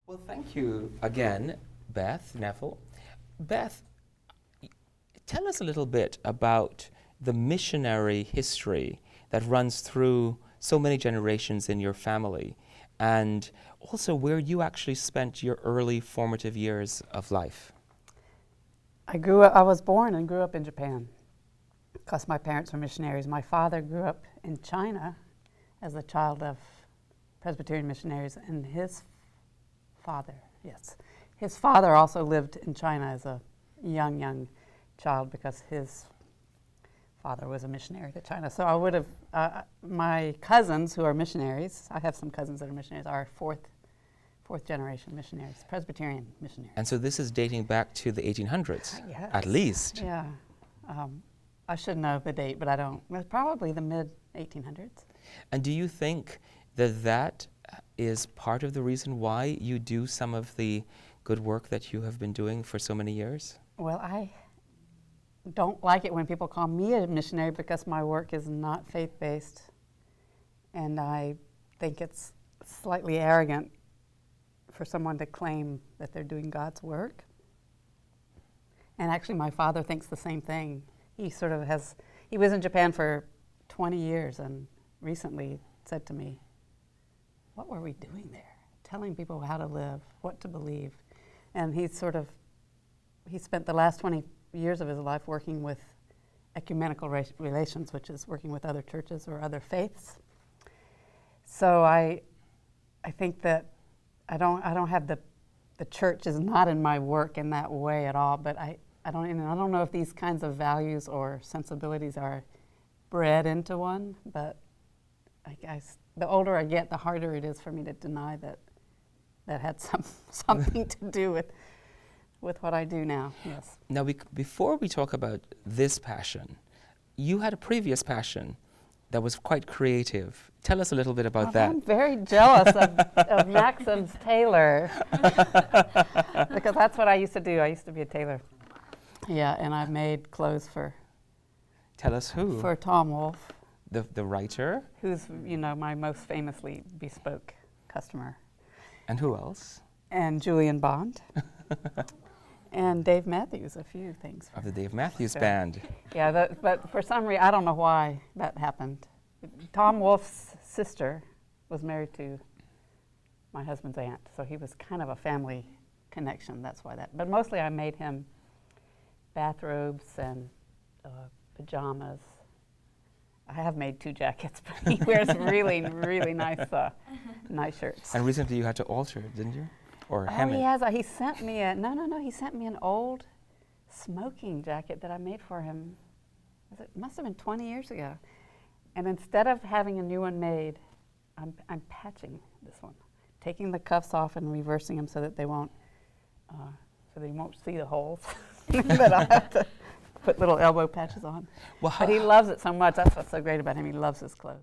Well, thank you again, Beth Neville. Beth, tell us a little bit about the missionary history that runs through so many generations in your family, and also where you actually spent your early formative years of life. I was born and grew up in Japan because my parents were missionaries. My father grew up in China as a child of Presbyterian missionaries, and his father also lived in China as a young child because his father was a missionary to China. So I would have, my cousins who are missionaries, I have some cousins that are missionaries, are fourth generation missionaries, Presbyterian missionaries. And so this is dating back to the 1800s, Yes. at least. Yeah. I should know the date, but I don't. Well, probably the mid-1800s. And do you think that that is part of the reason why you do some of the good work that you have been doing for so many years? Well, I don't like it when people call me a missionary because my work is not faith-based, and I think it's slightly arrogant for someone to claim that they're doing God's work. And actually my father thinks the same thing. He was in Japan for 20 years and recently said to me, what were we doing there? Telling people how to live, what to believe. And he spent the last 20 years of his life working with ecumenical relations, which is working with other churches or other faiths. So I think that I don't have the church is not in my work in that way at all, but I don't know if these kinds of values or sensibilities are bred into one, but the older I get, the harder it is for me to deny that had something to do with what I do now. Yes. Now, before we talk about this passion, you had a previous passion that was quite creative. Tell us a little bit about that. I'm very jealous of Maxim's tailor because that's what I used to do. I used to be a tailor. Yeah, and I've made clothes for. Tell us who. For Tom Wolfe. The writer. Who's my most famously bespoke customer. And who else? And Julian Bond. And Dave Matthews, a few things. Of the Dave Matthews Band. Yeah, but for some reason, I don't know why that happened. Tom Wolfe's sister was married to my husband's aunt, so he was kind of a family connection, that's why that. But mostly I made him bathrobes and pajamas. I have made 2 jackets, but he wears really nice shirts. And recently you had to alter it, didn't you? Or hem it? He has. He sent me he sent me an old smoking jacket that I made for him. It must have been 20 years ago. And instead of having a new one made, I'm patching this one, taking the cuffs off and reversing them so that they won't see the holes. But I'll have to put little elbow patches on. Well, but he loves it so much. That's what's so great about him. He loves his clothes.